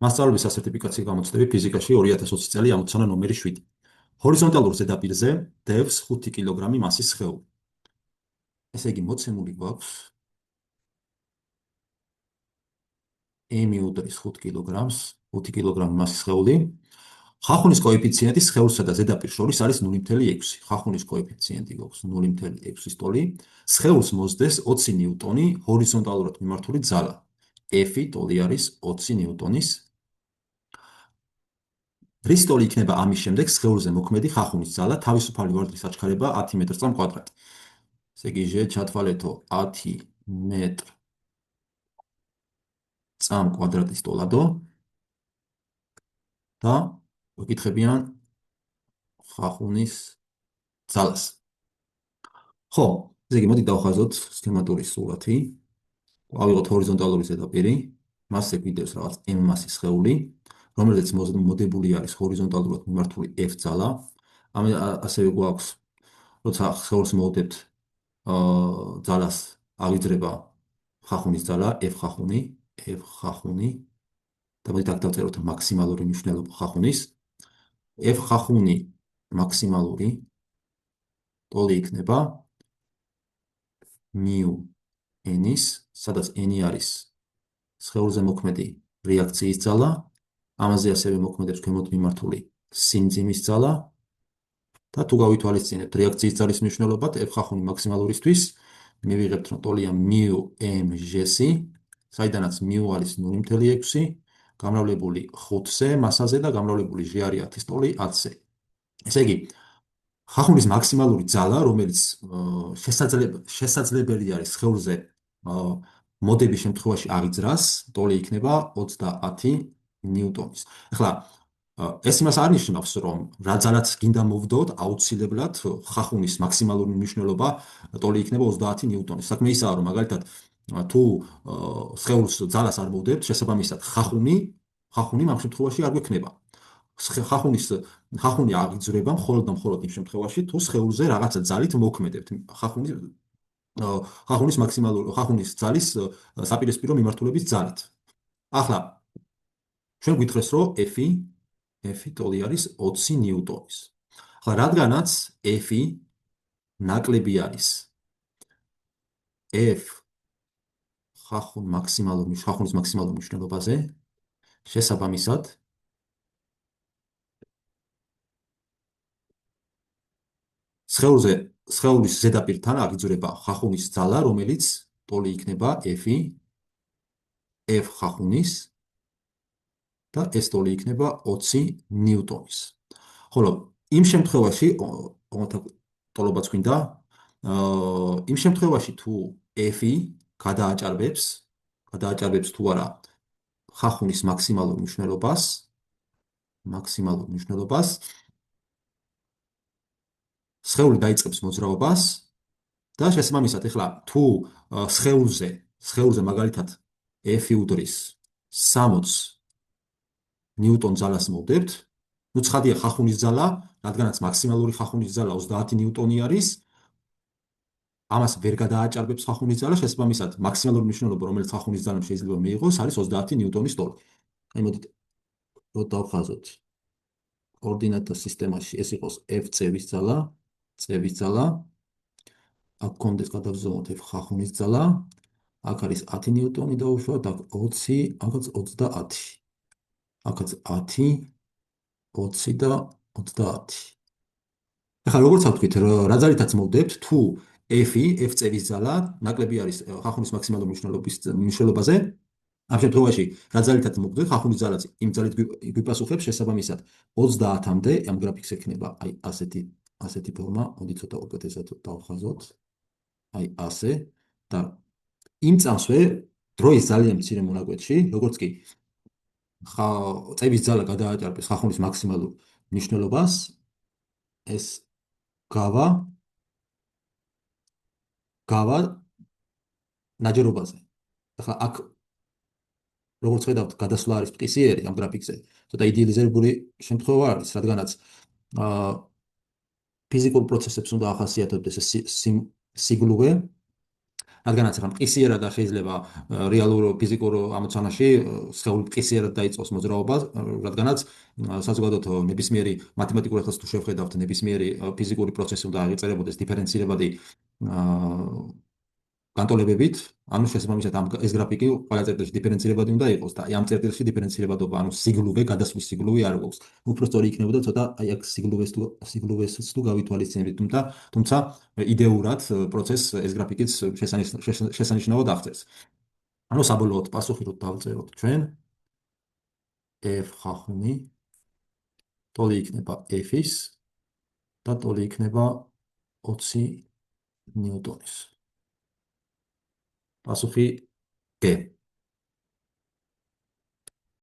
მასწავლებლების სასერტიფიკაციო გამოცდები ფიზიკაში 2020 წელი ამოცანა ნომერი 7. ჰორიზონტალურ ზედაპირზე დევს 5 კილოგრამი მასის სხეული. ესე იგი მოცემული გვაქვს m უდრის 5 კილოგრამს, 5 კილოგრამი მასის სხეული. ხახუნის კოეფიციენტი სხეულსა და ზედაპირს შორის არის 0.6. ხახუნის კოეფიციენტი გვაქვს 0.6-ის ტოლი. სხეულს მოსდეს 20 ნიუტონი ჰორიზონტალურად მიმართული ძალა. F-ი ტოლი არის 20 ნიუტონის. რის ტოლი იქნება ამის შემდეგ სხეულზე მოქმედი ხახუნის ძალა, თავისუფალი ვარდლის აჩქარება 10 მეტრ/წამ კვადრატი. ესე იგი ჟ ჩათვალეთო 10 მეტრ/წამ კვადრატის ტოლადო და ვიკითხებიან ხახუნის ძალას. ხო, ესე იგი მოდი დავხაზოთ სქემატური სურათი. ავიღოთ ჰორიზონტალური ზედაპირი, მასზე გვიდევს რაღაც m მასის სხეული, რომელზეც მოდებული არის ჰორიზონტალურად მიმართული f ძალა. ასევე გვაქვს, როცა სხეულს მოვუდებთ ძალას აღიძრება ხახუნის ძალა f ხახუნი და მოდი დავწეროთ მაქსიმალური მნიშვნელობა ხახუნის. f ხახუნი მაქსიმალური ტოლი იქნება μ n-ის, სადაც n-ი არის სხეულზე მოქმედი რეაქციის ძალა, ამაზე ასევე მოქმედებს ქვემოთ მიმართული სიმძიმის ძალა და თუ გავითვალისწინებთ რეაქციის ძალის მნიშვნელობად f ხახუნი მაქსიმალურისთვის, მივიღებთ რომ ტოლია μmg-ში, საიდანაც μ არის 0.6, გამრავლებული 5-ზე მასაზე და გამრავლებული ჟ არის 10-ის ტოლი 10-ზე. ესე იგი, ხახუნის მაქსიმალური ძალა, რომელიც შესაძლებელი არის სხეულზე მოდების შემთხვევაში აღიძრას, ტოლი იქნება 30 ნიუტონის. ახლა ეს იმას არ ნიშნავს, რომ რა ძალაც გინდა მოვდოთ, აუცილებლად ხახუნის მაქსიმალური მნიშვნელობა ტოლი იქნება 30 ნიუტონის. საქმე ისაა, რომ მაგალითად თუ სხეულს ძალას არ მოვდებთ, შესაბამისად ხახუნი ამ შემთხვევაში არ გვექნება. ხახუნი აღიძრება მხოლოდ და მხოლოდ იმ შემთხვევაში, თუ სხეულზე რაღაცა ძალით მოქმედებთ. ხახუნის ძალის საპირისპირო მიმართულების ძალით. ახლა ჩვენ გვითხრეს, რომ f-ი ტოლი არის 20 ნიუტონის. ახლა რადგანაც f-ი ნაკლები არის f ხახუნის მაქსიმალურ მნიშვნელობაზე, შესაბამისად სხეულის ზედაპირთან აღიძრება ხახუნის ძალა, რომელიც ტოლი იქნება f ხახუნის და ეს ტოლი იქნება 20 ნიუტონის. ხოლო იმ შემთხვევაში, ტოლობაც გვინდა, იმ შემთხვევაში თუ f-ი გადააჭარბებს თუ არა ხახუნის მაქსიმალურ მნიშვნელობას, სხეული დაიწყებს მოძრაობას და შესაბამისად, ეხლა თუ სხეულზე მაგალითად f-ი უდრის 60 ნიუტონ ძალას მოვდებთ, ნუ ცხადია ხახუნის ძალა, რადგანაც მაქსიმალური ხახუნის ძალა 30 ნიუტონი არის, ამას ვერ გადააჭარბებს ხახუნის ძალა, შესაბამისად მაქსიმალური მნიშვნელობა, რომელიც ხახუნის ძალამ შეიძლება მიიღოს, არის 30 ნიუტონის ტოლი. აი მოდით დავხაზოთ კოორდინატთა სისტემაში ეს იყოს f წევის ძალა, აქ გქონდეს გადავზომოთ f ხახუნის ძალა, აქ არის 10 ნიუტონი დაუშვათ, აქ 20, აქაც 30. აქაც 10, 20 და 30. ახლა როგორც ვთქვით, რა ძალითაც მოვდებთ, თუ f წევის ძალა ნაკლები არის ხახუნის მაქსიმალურ მნიშვნელობაზე, ამ შემთხვევაში რა ძალითაც მოვდეთ, ხახუნის ძალაც იმ ძალით გვიპასუხებს, შესაბამისად 30-მდე ამ გრაფიკს ექნება აი ასეთი ფორმა, მოდი ცოტა უკეთესად დავხაზოთ. აი ასე და იმ წამსვე დროის ძალიან მცირე მონაკვეთში, როგორც კი წევის ძალა გადააჭარბეს ხახუნის მაქსიმალურ მნიშვნელობას, ეს გავა ნაჯერობაზე. ახლა აქ როგორც ხედავთ, გადასვლა არის მტკისიერი ამ გრაფიკზე. ცოტა იდეალიზებული შემთხვევა არის, რადგანაც ფიზიკურ პროცესებს უნდა ახასიათებდეს ეს სიგლუვე რადგანაც რა მყისიერად და შეიძლება რეალურ ფიზიკურ ამოცანაში სხეული მყისიერად დაიწყოს მოძრაობა, რადგანაც საზოგადოებრივ ნებისმიერი მათემატიკურ ეხლას თუ შევხედავთ ნებისმიერი ფიზიკური პროცესი უნდა აღიწერებოდეს დიფერენცირებადი განტოლებებით, ანუ შესაბამისად ეს გრაფიკი ყველა წერტილში დიფერენცირებადი უნდა იყოს და ამ წერტილში დიფერენცირებადობა, ანუ სიგლუვე, გადასვლის სიგლუვე არ გვაქვს. უფრო სწორი იქნებოდა ცოტა აი აქ სიგლუვესაც თუ გავითვალისწინებთ, თუმცა იდეურად პროცესს ეს გრაფიკიც შესანიშნავად აღწერს. ანუ საბოლოოდ პასუხი რო დავწეროთ ჩვენ f ხახუნი ტოლი იქნება f-ის და ტოლი იქნება 20 ნიუტონის. პასუხი G.